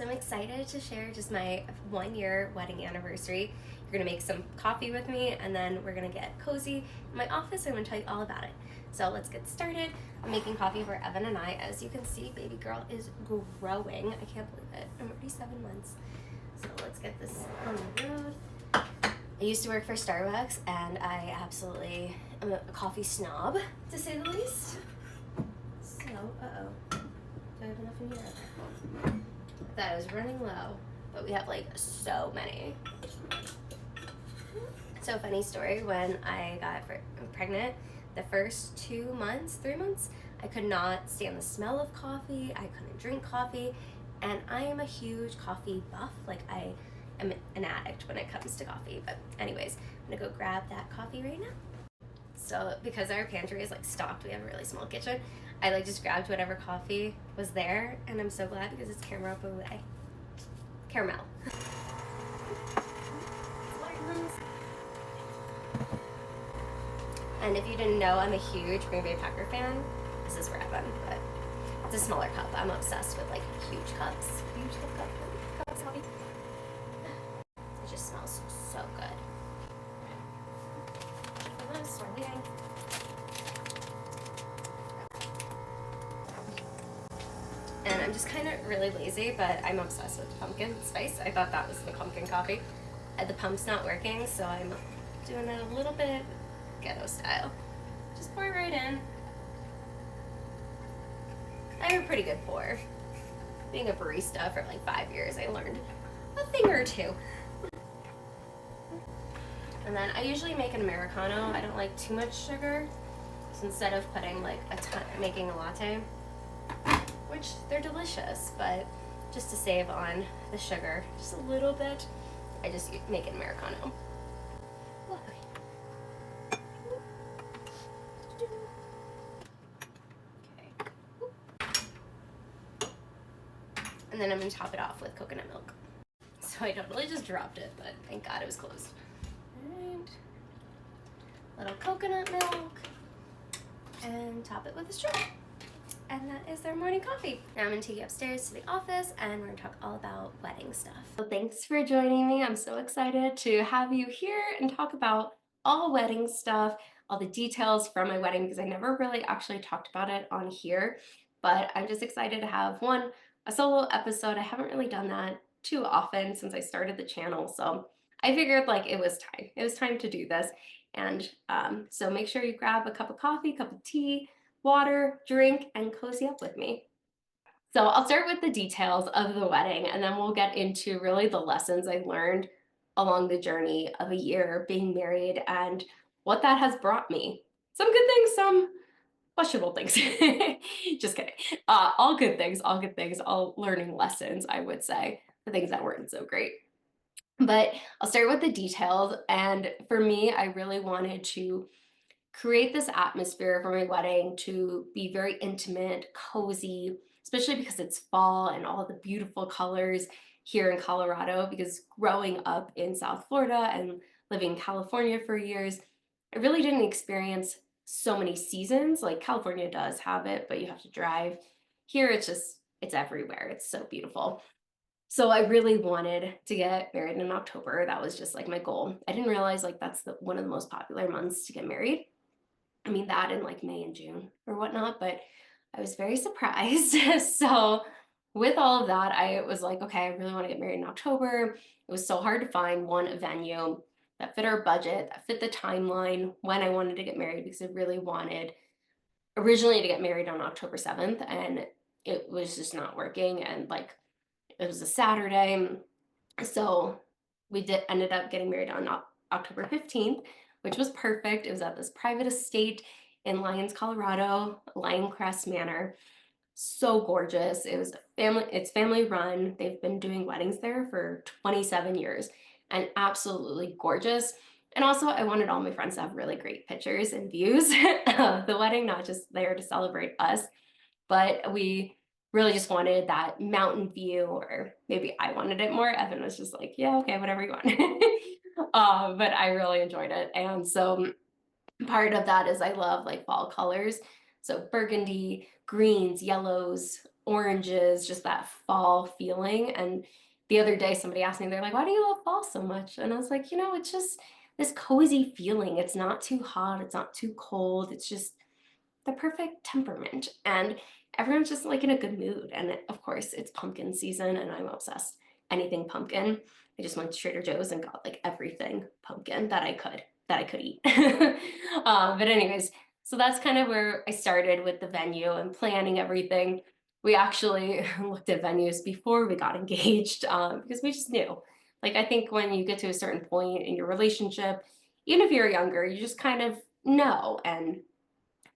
So I'm excited to share just my 1 year wedding anniversary. You're gonna make some coffee with me and then we're gonna get cozy in my office. I'm gonna tell you all about it. So let's get started. I'm making coffee for Evan and I. As you can see, baby girl is growing. I can't believe it. I'm already 7 months. So let's get this on the road. I used to work for Starbucks and I absolutely am a coffee snob, to say the least. So, do I have enough in here? That I was running low, but we have like so many. So funny story, when I got pregnant, the first 2 months, 3 months, I could not stand the smell of coffee. I couldn't drink coffee, and I am a huge coffee buff. Like, I am an addict when it comes to coffee. But anyways, I'm gonna go grab that coffee right now. So because our pantry is like stocked, we have a really small kitchen, I like just grabbed whatever coffee was there, and I'm so glad because it's caramel brulee. Caramel. And if you didn't know, I'm a huge Green Bay Packer fan. This is for Evan, but it's a smaller cup. I'm obsessed with like huge cups. Huge cups coffee. It just smells so good. I'm swirling. And I'm just kind of really lazy, but I'm obsessed with pumpkin spice. I thought that was the pumpkin coffee. The pump's not working, so I'm doing it a little bit ghetto style. Just pour it right in. I have a pretty good pour. Being a barista for like 5 years, I learned a thing or two. And then I usually make an Americano. I don't like too much sugar. So instead of putting like a ton, making a latte, which they're delicious, but just to save on the sugar just a little bit, I just make an Americano. And then I'm gonna top it off with coconut milk. So I totally just dropped it, but thank God it was closed. Alright. Little coconut milk. And top it with a straw. And that is their morning coffee. Now I'm gonna take you upstairs to the office and we're gonna talk all about wedding stuff. So thanks for joining me. I'm so excited to have you here and talk about all wedding stuff, all the details from my wedding, because I never really actually talked about it on here. But I'm just excited to have a solo episode. I haven't really done that too often since I started the channel. So I figured like it was time. It was time to do this. And so make sure you grab a cup of coffee, cup of tea, water, drink, and cozy up with me. So I'll start with the details of the wedding, and then we'll get into really the lessons I learned along the journey of a year being married and what that has brought me. Some good things, some questionable things. Just kidding. All good things, all learning lessons, I would say. The things that weren't so great. But I'll start with the details. And for me, I really wanted to create this atmosphere for my wedding to be very intimate, cozy, especially because it's fall and all the beautiful colors here in Colorado. Because growing up in South Florida and living in California for years, I really didn't experience so many seasons. Like California does have it, but you have to drive. Here it's everywhere. It's so beautiful. So I really wanted to get married in October. That was just like my goal. I didn't realize like that's one of the most popular months to get married. I mean, that in like May and June or whatnot, but I was very surprised. So with all of that, I was like, okay, I really want to get married in October. It was so hard to find a venue that fit our budget, that fit the timeline when I wanted to get married, because I really wanted originally to get married on October 7th, and it was just not working. And like, it was a Saturday. So we ended up getting married on October 15th, which was perfect. It was at this private estate in Lyons, Colorado, Lioncrest Manor. So gorgeous. It's family run. They've been doing weddings there for 27 years and absolutely gorgeous. And also I wanted all my friends to have really great pictures and views of the wedding, not just there to celebrate us, but we really just wanted that mountain view, or maybe I wanted it more. Evan was just like, yeah, okay, whatever you want. But I really enjoyed it. And so part of that is I love like fall colors. So burgundy, greens, yellows, oranges, just that fall feeling. And the other day somebody asked me, they're like, why do you love fall so much? And I was like, it's just this cozy feeling. It's not too hot, it's not too cold, it's just the perfect temperament. And everyone's just like in a good mood. And of course, it's pumpkin season and I'm obsessed. Anything pumpkin. I just went to Trader Joe's and got like everything pumpkin that I could eat. But anyways, so that's kind of where I started with the venue and planning everything. We actually looked at venues before we got engaged because we just knew. Like, I think when you get to a certain point in your relationship, even if you're younger, you just kind of know. And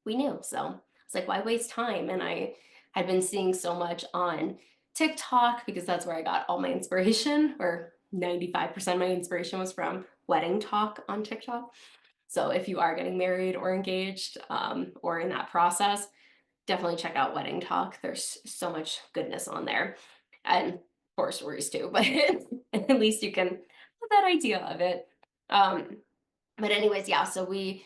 we knew. So it's like, why waste time? And I had been seeing so much on TikTok because that's where I got all my inspiration, or 95% of my inspiration was from wedding talk on TikTok. So if you are getting married or engaged or in that process, definitely check out Wedding Talk. There's so much goodness on there. And horror stories too, but at least you can have that idea of it. But anyways, yeah, so we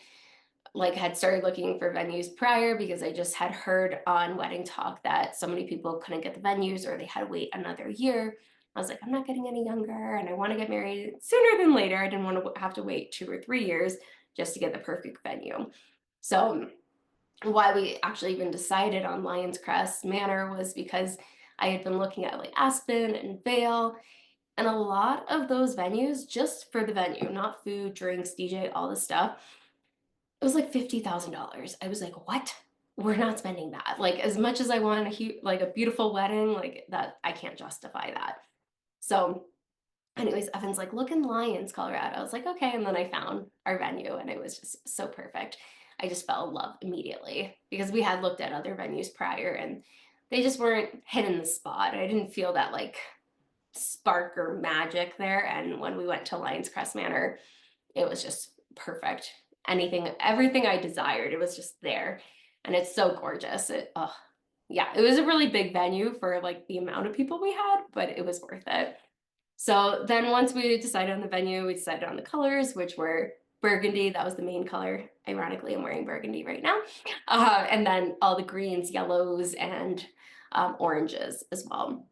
like had started looking for venues prior because I just had heard on Wedding Talk that so many people couldn't get the venues or they had to wait another year. I was like, I'm not getting any younger and I want to get married sooner than later. I didn't want to have to wait 2 or 3 years just to get the perfect venue. So why we actually even decided on Lions Crest Manor was because I had been looking at like Aspen and Vale, and a lot of those venues, just for the venue, not food, drinks, DJ, all this stuff, it was like $50,000. I was like, what? We're not spending that. Like, as much as I want like a beautiful wedding, like that, I can't justify that. So anyways, Evan's like, look in Lyons, Colorado. I was like, okay. And then I found our venue and it was just so perfect. I just fell in love immediately because we had looked at other venues prior and they just weren't hitting the spot. I didn't feel that like spark or magic there. And when we went to Lions Crest Manor, it was just perfect. Everything I desired, it was just there. And it's so gorgeous. Yeah, it was a really big venue for like the amount of people we had, but it was worth it. So then once we decided on the venue, we decided on the colors, which were burgundy. That was the main color. Ironically, I'm wearing burgundy right now. And then all the greens, yellows, and oranges as well.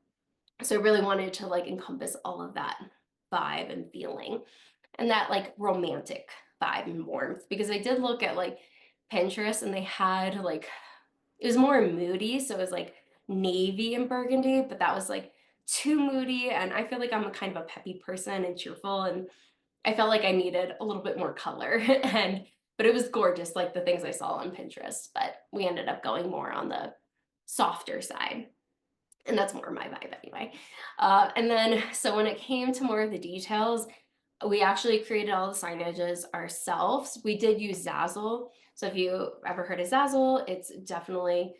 So I really wanted to like encompass all of that vibe and feeling and that like romantic vibe and warmth, because I did look at like Pinterest and they had like, it was more moody. So it was like navy and burgundy, but that was like too moody. And I feel like I'm a kind of a peppy person and cheerful. And I felt like I needed a little bit more color. But it was gorgeous, like the things I saw on Pinterest. But we ended up going more on the softer side. And that's more my vibe anyway. And then, so when it came to more of the details, we actually created all the signages ourselves. We did use Zazzle. So if you ever heard of Zazzle, it's definitely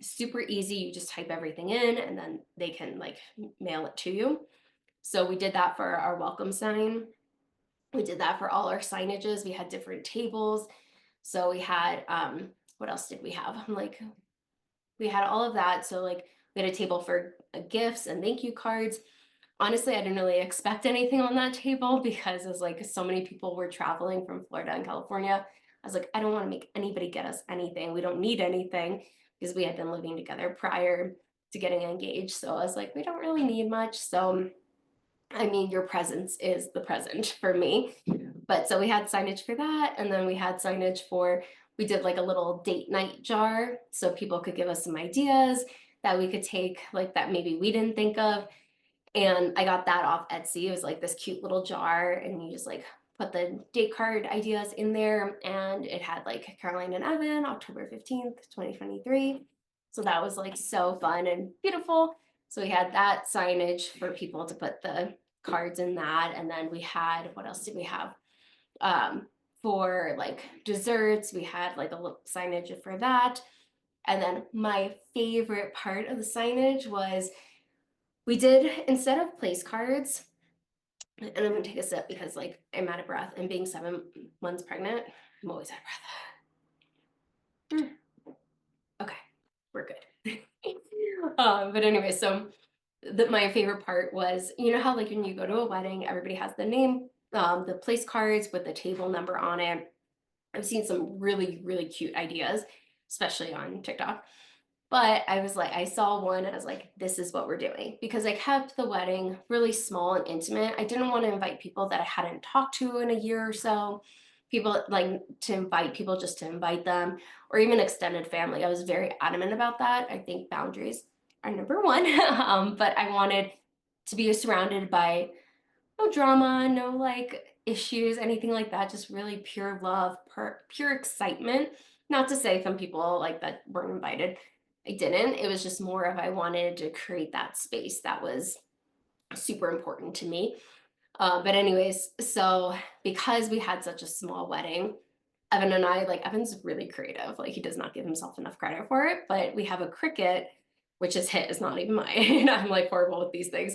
super easy. You just type everything in and then they can like mail it to you. So we did that for our welcome sign. We did that for all our signages. We had different tables. So we had, what else did we have? We had all of that. So like we had a table for gifts and thank you cards. Honestly, I didn't really expect anything on that table because it was like so many people were traveling from Florida and California. I was like, I don't want to make anybody get us anything. We don't need anything because we had been living together prior to getting engaged. So I was like, we don't really need much. So, I mean, your presence is the present for me. But so we had signage for that. And then we had signage for, we did like a little date night jar so people could give us some ideas that we could take, like that maybe we didn't think of. And I got that off Etsy. It was like this cute little jar and you just like put the date card ideas in there. And it had like Caroline and Evan, October 15th, 2023. So that was like so fun and beautiful. So we had that signage for people to put the cards in that. And then we had, what else did we have? For like desserts, we had like a little signage for that. And then my favorite part of the signage was we did, instead of place cards, and I'm gonna take a sip because like I'm out of breath and being 7 months pregnant, I'm always out of breath. Okay, we're good. But anyway, so my favorite part was, you know how like when you go to a wedding, everybody has the name, the place cards with the table number on it. I've seen some really, really cute ideas, especially on TikTok. But I was like, I saw one and I was like, this is what we're doing, because I kept the wedding really small and intimate. I didn't want to invite people that I hadn't talked to in a year or so. People like to invite people just to invite them, or even extended family. I was very adamant about that. I think boundaries are number one. But I wanted to be surrounded by no drama, no like issues, anything like that. Just really pure love, pure excitement. Not to say some people like that weren't invited. I didn't. It was just more of I wanted to create that space that was super important to me. But anyways, so because we had such a small wedding, Evan and I, like Evan's really creative. Like he does not give himself enough credit for it, but we have a Cricut, which is his, not even mine. I'm like horrible with these things.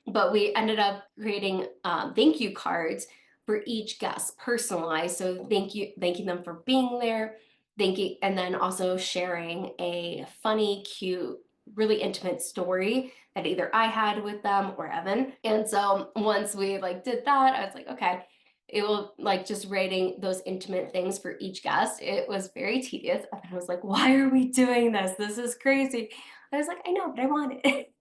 But we ended up creating thank you cards for each guest, personalized. So thanking them for being there, thank you, and then also sharing a funny, cute, really intimate story that either I had with them or Evan. And so once we like did that, I was like, okay, it will like just writing those intimate things for each guest. It was very tedious. And I was like, why are we doing this? This is crazy. I was like, I know, but I want it.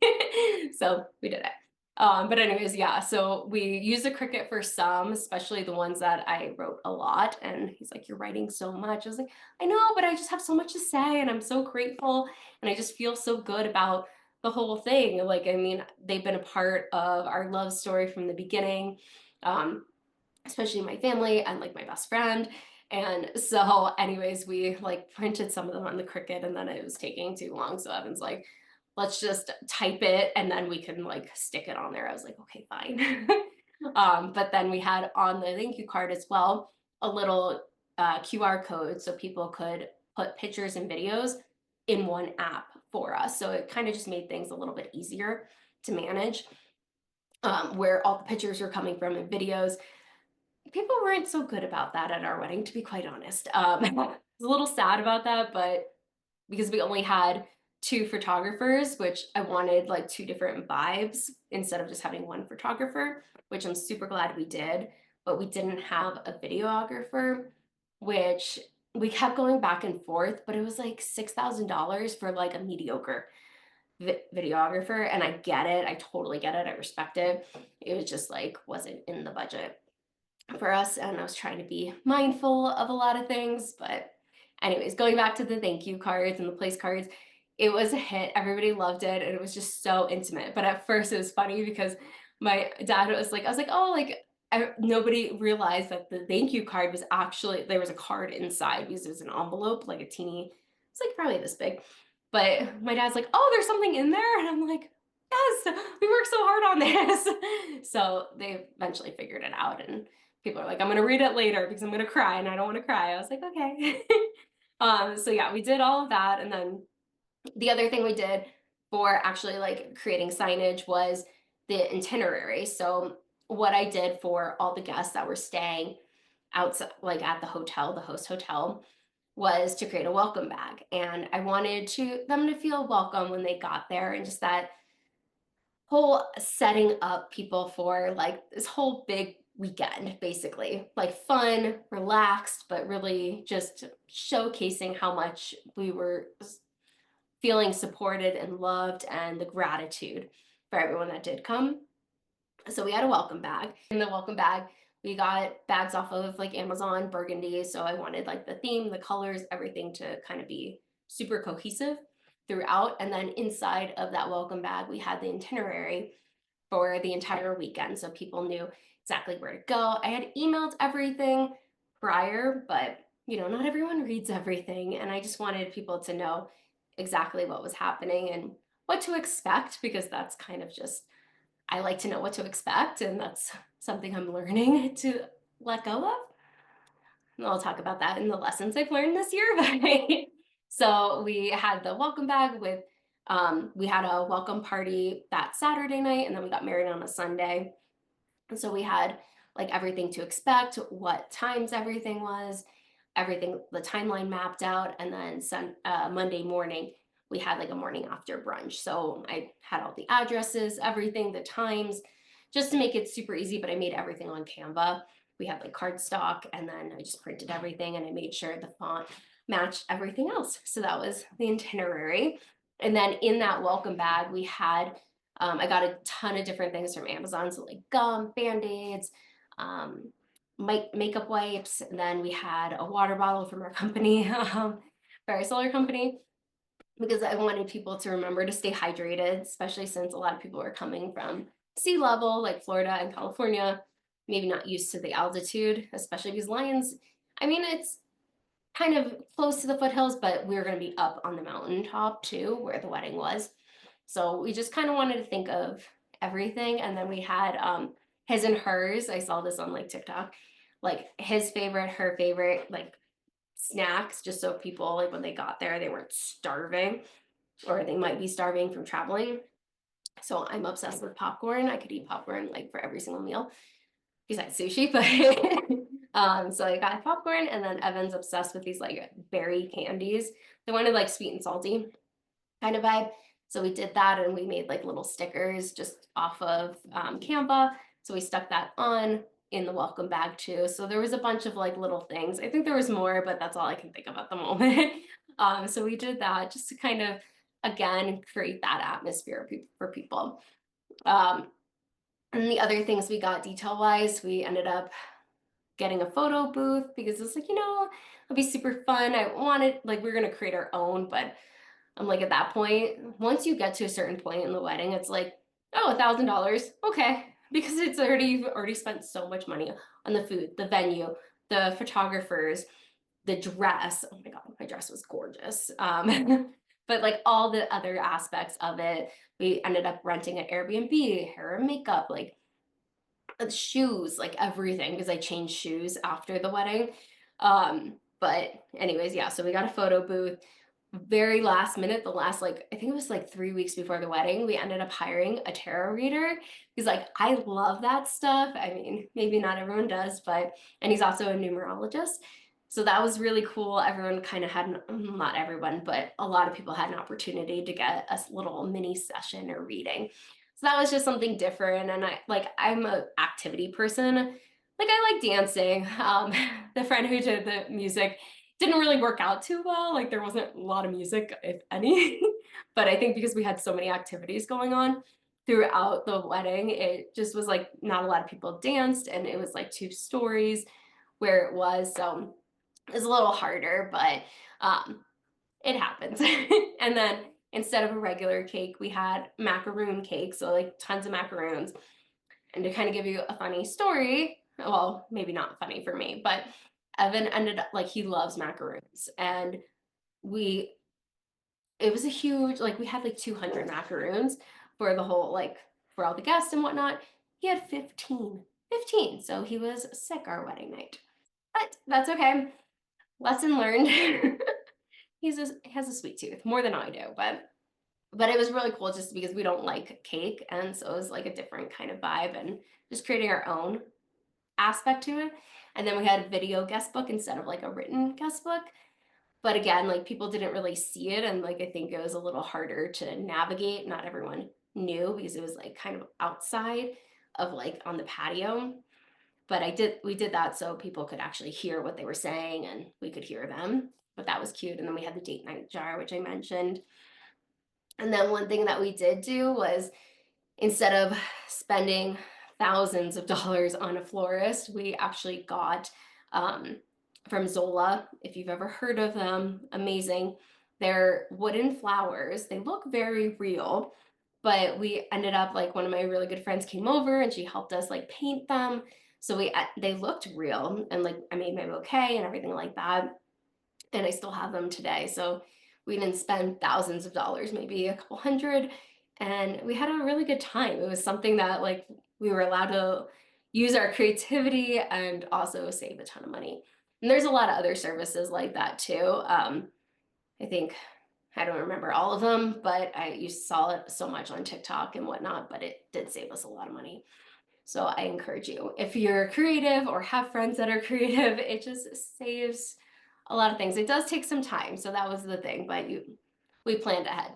So we did it. But anyways, yeah, so we use the Cricut for some, especially the ones that I wrote a lot. And he's like, you're writing so much. I was like, I know, but I just have so much to say and I'm so grateful. And I just feel so good about the whole thing. Like, I mean, they've been a part of our love story from the beginning, especially my family and like my best friend. And so anyways, we like printed some of them on the Cricut and then it was taking too long. So Evan's like, let's just type it and then we can like stick it on there. I was like, okay, fine. But then we had on the thank you card as well a little QR code so people could put pictures and videos in one app for us. So it kind of just made things a little bit easier to manage, where all the pictures were coming from and videos. People weren't so good about that at our wedding, to be quite honest. I was a little sad about that, but because we only had two photographers, which I wanted like two different vibes instead of just having one photographer, which I'm super glad we did, but we didn't have a videographer, which we kept going back and forth, but it was like $6,000 for like a mediocre videographer. And I get it. I totally get it. I respect it. It was just like, wasn't in the budget for us. And I was trying to be mindful of a lot of things, but anyways, going back to the thank you cards and the place cards, it was a hit. Everybody loved it. And it was just so intimate. But at first it was funny because my dad was like, I was like, oh, like nobody realized that the thank you card was actually, there was a card inside because it was an envelope, like a teeny, it's like probably this big. But my dad's like, oh, there's something in there. And I'm like, yes, we worked so hard on this. So they eventually figured it out. And people are like, I'm going to read it later because I'm going to cry and I don't want to cry. I was like, okay. So yeah, we did all of that. And then the other thing we did for actually like creating signage was the itinerary. So what I did for all the guests that were staying outside, like at the hotel, the host hotel, was to create a welcome bag. And I wanted them to feel welcome when they got there, and just that whole setting up people for like this whole big weekend, basically like fun, relaxed, but really just showcasing how much we were feeling supported and loved, and the gratitude for everyone that did come. So we had a welcome bag. In the welcome bag, we got bags off of like Amazon, burgundy. So I wanted like the theme, the colors, everything to kind of be super cohesive throughout. And then inside of that welcome bag, we had the itinerary for the entire weekend. So people knew exactly where to go. I had emailed everything prior, but you know, not everyone reads everything. And I just wanted people to know exactly what was happening and what to expect, because that's kind of just, I like to know what to expect. And that's something I'm learning to let go of. And I'll talk about that in the lessons I've learned this year. So we had the welcome bag with, we had a welcome party that Saturday night, and then we got married on a Sunday. And so we had like everything to expect, what times everything was, everything, the timeline mapped out. And then Monday morning, we had like a morning after brunch. So I had all the addresses, everything, the times, just to make it super easy, but I made everything on Canva. We had like cardstock, and then I just printed everything, and I made sure the font matched everything else. So that was the itinerary. And then in that welcome bag, we had, I got a ton of different things from Amazon. So like gum, Band-Aids, makeup wipes. And then we had a water bottle from our company, for our solar company, because I wanted people to remember to stay hydrated, especially since a lot of people are coming from sea level, like Florida and California, maybe not used to the altitude, especially because Lions, I mean, it's kind of close to the foothills, but we were going to be up on the mountaintop too, where the wedding was. So we just kind of wanted to think of everything. And then we had his and hers. I saw this on like TikTok, like his favorite, her favorite, like snacks, just so people, like when they got there, they weren't starving, or they might be starving from traveling. So I'm obsessed with popcorn. I could eat popcorn like for every single meal besides sushi, but so I got popcorn, and then Evan's obsessed with these like berry candies. They wanted like sweet and salty kind of vibe. So we did that, and we made like little stickers just off of Canva. So we stuck that on in the welcome bag too. So there was a bunch of like little things. I think there was more, but that's all I can think of at the moment. So we did that just to kind of, again, create that atmosphere for people. And the other things we got detail wise, we ended up getting a photo booth because it's like, it'll be super fun. I wanted, like, we are going to create our own, but I'm like, at that point, once you get to a certain point in the wedding, it's like, oh, $1,000. Okay. Because you've already spent so much money on the food, the venue, the photographers, the dress. Oh my God, my dress was gorgeous. But like all the other aspects of it, we ended up renting an Airbnb, hair and makeup, like shoes, like everything, because I changed shoes after the wedding. But anyways, yeah, so we got a photo booth. Very last minute, the last, like, I think it was like 3 weeks before the wedding, we ended up hiring a tarot reader. He's like, I love that stuff. I mean, maybe not everyone does, but, and he's also a numerologist. So that was really cool. Everyone kind of had, not everyone, but a lot of people had an opportunity to get a little mini session or reading. So that was just something different. And I'm an activity person. Like, I like dancing. The friend who did the music didn't really work out too well. Like, there wasn't a lot of music, if any. But I think because we had so many activities going on throughout the wedding, it just was like not a lot of people danced, and it was like 2 stories where it was. So it was a little harder, but it happens. And then instead of a regular cake, we had macaroon cake. So like tons of macaroons. And to kind of give you a funny story, well, maybe not funny for me, but Evan ended up, like, he loves macaroons. And it was a huge, like, we had like 200 macaroons for the whole, like, for all the guests and whatnot. He had 15. So he was sick our wedding night. But that's okay. Lesson learned. He has a sweet tooth, more than I do, but it was really cool just because we don't like cake, and so it was like a different kind of vibe, and just creating our own aspect to it. And then we had a video guest book instead of like a written guest book. But again, like, people didn't really see it, and like I think it was a little harder to navigate. Not everyone knew because it was like kind of outside of, like, on the patio. But we did that so people could actually hear what they were saying and we could hear them. But that was cute. And then we had the date night jar, which I mentioned. And then one thing that we did do was, instead of spending thousands of dollars on a florist, we actually got from Zola, if you've ever heard of them, amazing. They're wooden flowers. They look very real, but we ended up, like, one of my really good friends came over and she helped us like paint them. So they looked real, and like I made my bouquet and everything like that. And I still have them today. So we didn't spend thousands of dollars, maybe a couple hundred, and we had a really good time. It was something that, like, we were allowed to use our creativity and also save a ton of money. And there's a lot of other services like that too. I think, I don't remember all of them, but you saw it so much on TikTok and whatnot, but it did save us a lot of money. So I encourage you, if you're creative or have friends that are creative, it just saves a lot of things. It does take some time, so that was the thing, but we planned ahead.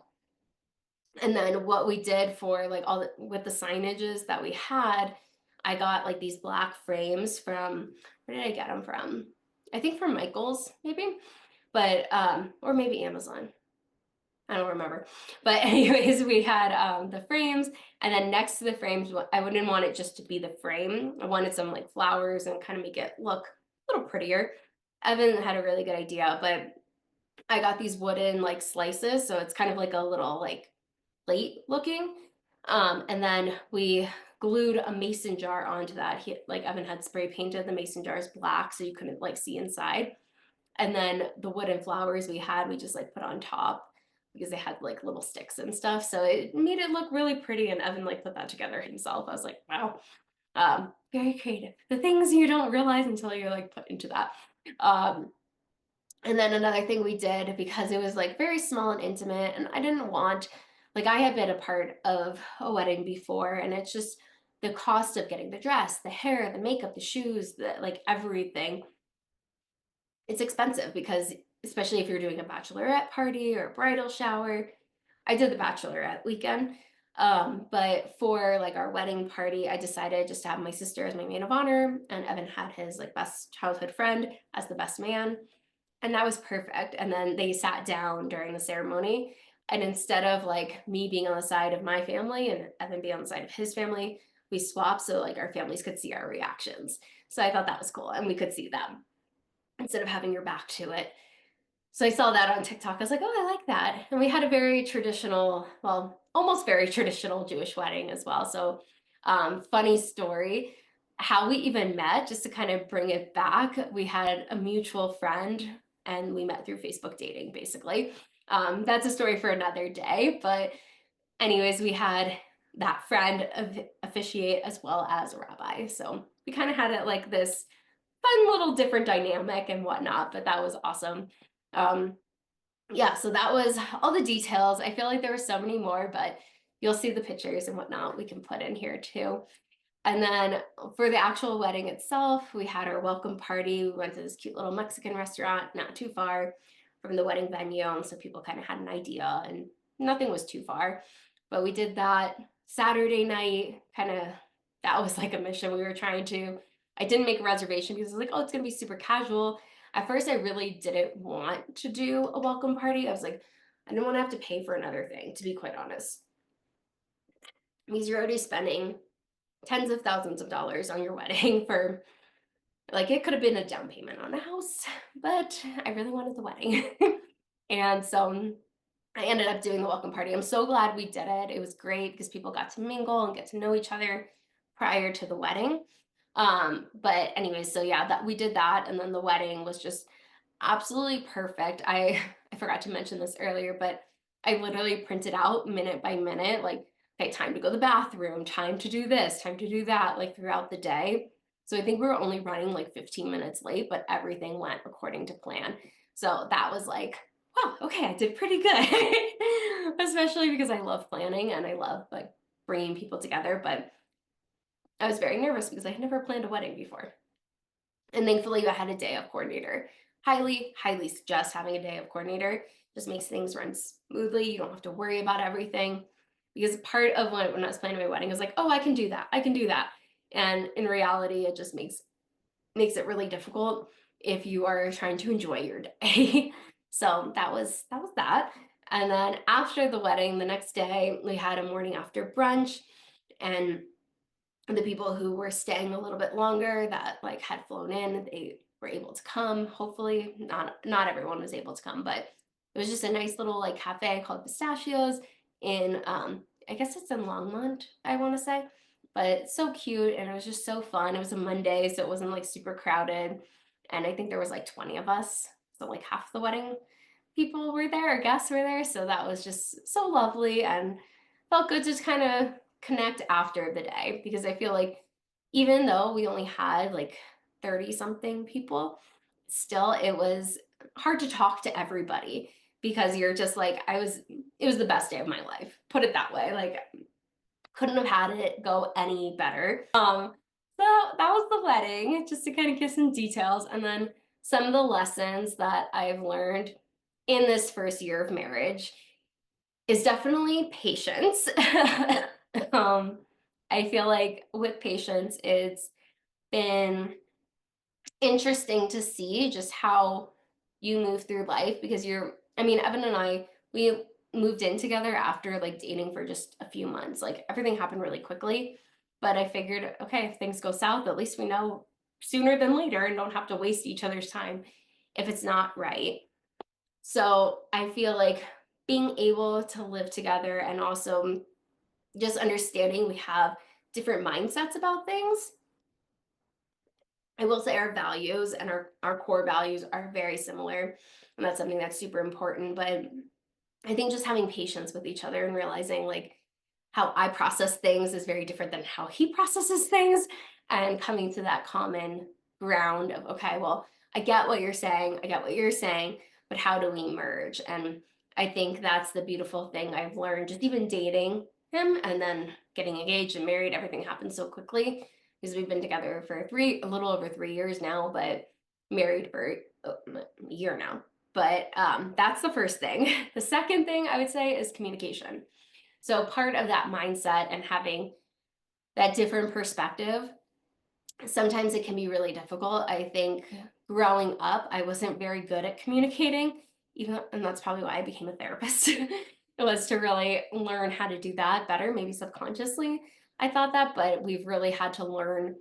And then what we did for, like, with the signages that we had, I got like these black frames from, where did I get them from? I think from Michael's, maybe. but, or maybe Amazon. I don't remember. But anyways, we had the frames, and then next to the frames, I wouldn't want it just to be the frame. I wanted some like flowers and kind of make it look a little prettier. Evan had a really good idea, but I got these wooden like slices, so it's kind of like a little like plate looking. And then we glued a mason jar onto that. Like Evan had spray painted the mason jars black so you couldn't like see inside. And then the wooden flowers we just like put on top because they had like little sticks and stuff. So it made it look really pretty. And Evan like put that together himself. I was like, wow, very creative. The things you don't realize until you're like put into that. And then another thing we did, because it was like very small and intimate, and I didn't want, like I had been a part of a wedding before, and it's just the cost of getting the dress, the hair, the makeup, the shoes, the like everything. It's expensive because especially if you're doing a bachelorette party or a bridal shower. I did the bachelorette weekend. But for like our wedding party, I decided just to have my sister as my maid of honor, and Evan had his like best childhood friend as the best man. And that was perfect. And then they sat down during the ceremony. And instead of like me being on the side of my family and Evan being on the side of his family, we swapped so like our families could see our reactions. So I thought that was cool and we could see them instead of having your back to it. So I saw that on TikTok. I was like, oh, I like that. And we had a very traditional, well, almost very traditional Jewish wedding as well. So funny story, how we even met, just to kind of bring it back, we had a mutual friend and we met through Facebook dating, basically. That's a story for another day. But anyways, we had that friend officiate as well as a rabbi. So we kind of had it like this fun little different dynamic and whatnot, but that was awesome. Um, yeah, so that was all the details. I feel like there were so many more, but you'll see the pictures and whatnot we can put in here too. And then for the actual wedding itself, we had our welcome party. We went to this cute little Mexican restaurant, not too far from the wedding venue. So people kind of had an idea and nothing was too far. But we did that Saturday night, kind of, that was like a mission we were trying to. I didn't make a reservation because I was like, oh, it's going to be super casual. At first, I really didn't want to do a welcome party. I was like, I didn't want to have to pay for another thing, to be quite honest. Because you're already spending tens of thousands of dollars on your wedding for, like, it could have been a down payment on a house, but I really wanted the wedding. And so I ended up doing the welcome party. I'm so glad we did it. It was great because people got to mingle and get to know each other prior to the wedding. But anyways, so yeah, that we did that, and then the wedding was just absolutely perfect. I forgot to mention this earlier, but I literally printed out minute by minute, like, okay, time to go to the bathroom, time to do this, time to do that, like throughout the day. So I think we were only running like 15 minutes late, but everything went according to plan. So that was like, wow, okay, I did pretty good. Especially because I love planning and I love like bringing people together, but I was very nervous because I had never planned a wedding before. And thankfully, I had a day of coordinator. Highly, highly suggest having a day of coordinator. Just makes things run smoothly. You don't have to worry about everything. Because part of when I was planning my wedding, I was like, oh, I can do that. I can do that. And in reality, it just makes it really difficult if you are trying to enjoy your day. So that was that. And then after the wedding, the next day, we had a morning after brunch, and the people who were staying a little bit longer that like had flown in, they were able to come. Hopefully, not everyone was able to come, but it was just a nice little like cafe called Pistachios in I guess it's in Longmont, I want to say. But it's so cute and it was just so fun. It was a Monday, so it wasn't like super crowded. And I think there was like 20 of us. So like half the wedding people were there, or guests were there. So that was just so lovely and felt good to just kind of connect after the day, because I feel like even though we only had like 30 something people, still it was hard to talk to everybody because you're just like, it was the best day of my life, put it that way. Like, couldn't have had it go any better. So that was the wedding, just to kind of give some details, and then some of the lessons that I've learned in this first year of marriage is definitely patience. I feel like with patience, it's been interesting to see just how you move through life, because I mean, Evan and I, we moved in together after like dating for just a few months. Like everything happened really quickly, but I figured, okay, if things go south, at least we know sooner than later and don't have to waste each other's time if it's not right. So I feel like being able to live together and also just understanding we have different mindsets about things. I will say our values and our core values are very similar, and that's something that's super important. But I think just having patience with each other and realizing like how I process things is very different than how he processes things, and coming to that common ground of, okay, well, I get what you're saying, I get what you're saying, but how do we merge? And I think that's the beautiful thing I've learned, just even dating him and then getting engaged and married, everything happened so quickly because we've been together for a little over 3 years now, but married for a year now. But that's the first thing. The second thing I would say is communication. So part of that mindset and having that different perspective, sometimes it can be really difficult. I think growing up, I wasn't very good at communicating, and that's probably why I became a therapist. It was to really learn how to do that better, maybe subconsciously. I thought that, but we've really had to learn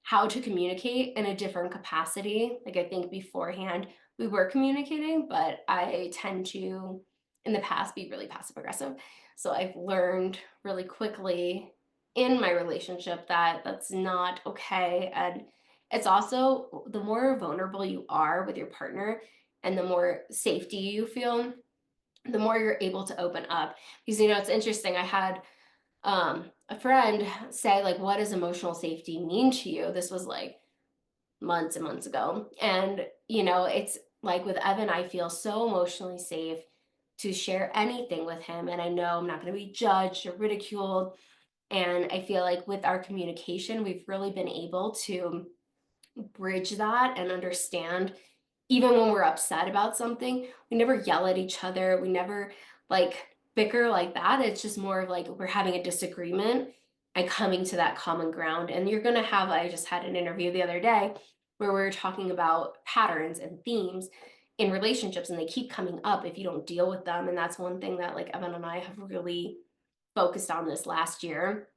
how to communicate in a different capacity. Like I think beforehand we were communicating, but I tend to, in the past, be really passive aggressive. So I've learned really quickly in my relationship that that's not okay. And it's also the more vulnerable you are with your partner and the more safety you feel, the more you're able to open up. Because, it's interesting. I had a friend say, like, what does emotional safety mean to you? This was like months and months ago. And, it's like with Evan, I feel so emotionally safe to share anything with him. And I know I'm not going to be judged or ridiculed. And I feel like with our communication, we've really been able to bridge that and understand, even when we're upset about something, we never yell at each other. We never like bicker like that. It's just more of like we're having a disagreement and coming to that common ground. And I just had an interview the other day where we were talking about patterns and themes in relationships, and they keep coming up if you don't deal with them. And that's one thing that like Evan and I have really focused on this last year.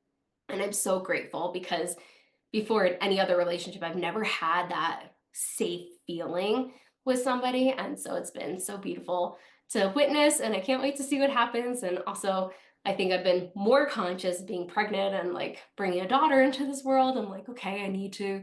And I'm so grateful because before in any other relationship, I've never had that safe feeling with somebody. And so it's been so beautiful to witness, and I can't wait to see what happens. And also, I think I've been more conscious being pregnant and like bringing a daughter into this world. I'm like, okay, I need to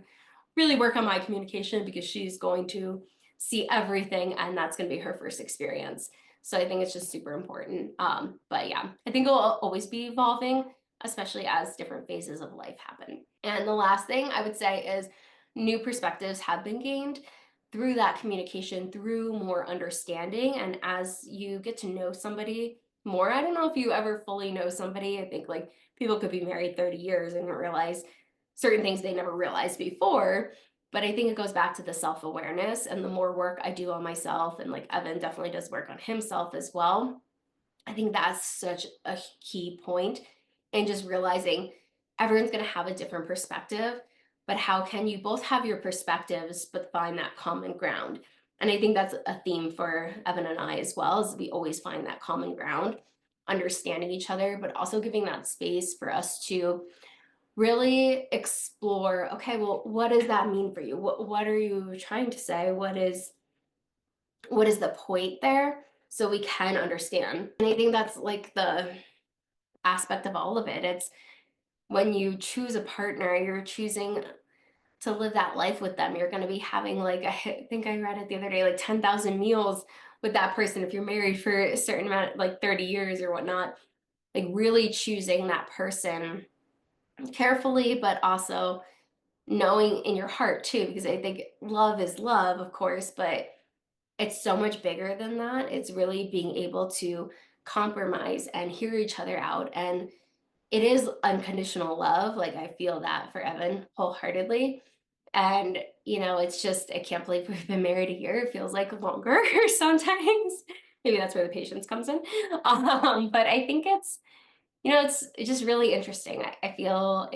really work on my communication because she's going to see everything and that's going to be her first experience. So I think it's just super important. But yeah, I think it'll always be evolving, especially as different phases of life happen. And the last thing I would say is new perspectives have been gained through that communication, through more understanding. And as you get to know somebody more, I don't know if you ever fully know somebody. I think like people could be married 30 years and don't realize certain things they never realized before. But I think it goes back to the self-awareness, and the more work I do on myself, and like Evan definitely does work on himself as well. I think that's such a key point, and just realizing everyone's going to have a different perspective, but how can you both have your perspectives but find that common ground? And I think that's a theme for Evan and I as well, is we always find that common ground, understanding each other, but also giving that space for us to really explore, okay, well, what does that mean for you? What are you trying to say? What is the point there? So we can understand. And I think that's like the aspect of all of it. It's when you choose a partner, you're choosing to live that life with them. You're going to be having like, I think I read it the other day, like 10,000 meals with that person if you're married for a certain amount, like 30 years or whatnot. Like really choosing that person carefully, but also knowing in your heart too, because I think love is love, of course, but it's so much bigger than that. It's really being able to compromise and hear each other out. And it is unconditional love. Like I feel that for Evan wholeheartedly. And, it's just, I can't believe we've been married a year. It feels like longer sometimes. Maybe that's where the patience comes in. But I think it's just really interesting. I feel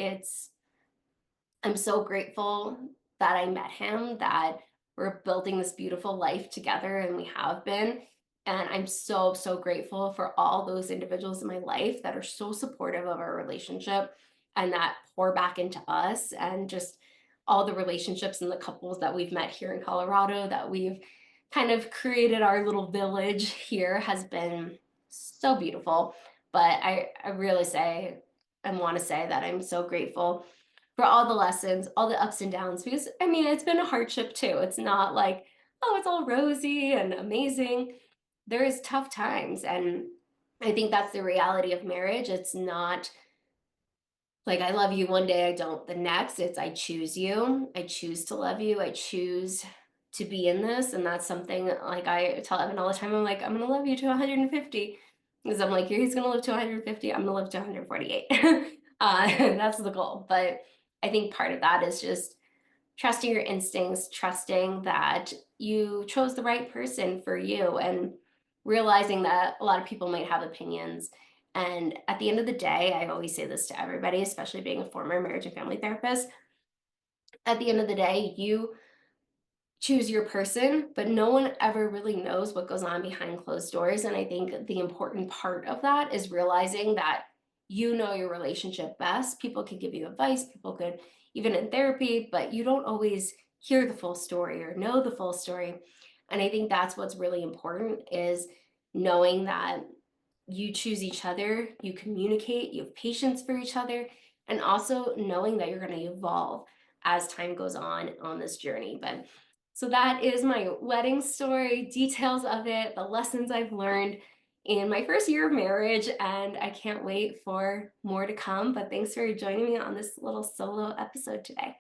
I'm so grateful that I met him, that we're building this beautiful life together, and we have been. And I'm so, so grateful for all those individuals in my life that are so supportive of our relationship and that pour back into us, and just all the relationships and the couples that we've met here in Colorado, that we've kind of created our little village here, has been so beautiful. But I really say and want to say that I'm so grateful for all the lessons, all the ups and downs, because I mean, it's been a hardship too. It's not like, oh, it's all rosy and amazing. There is tough times. And I think that's the reality of marriage. It's not like I love you one day, I don't the next. It's I choose you. I choose to love you. I choose to be in this. And that's something that, like, I tell Evan all the time, I'm like, I'm gonna love you to 150. Because I'm like, he's gonna live to 150, I'm gonna live to 148. That's the goal. But I think part of that is just trusting your instincts, trusting that you chose the right person for you, and realizing that a lot of people might have opinions. And at the end of the day, I always say this to everybody, especially being a former marriage and family therapist. At the end of the day, you choose your person, but no one ever really knows what goes on behind closed doors. And I think the important part of that is realizing that you know your relationship best. People could give you advice, people could, even in therapy, but you don't always hear the full story or know the full story. And I think that's what's really important, is knowing that you choose each other, you communicate, you have patience for each other, and also knowing that you're going to evolve as time goes on this journey. But so that is my wedding story, details of it, the lessons I've learned in my first year of marriage, and I can't wait for more to come. But thanks for joining me on this little solo episode today.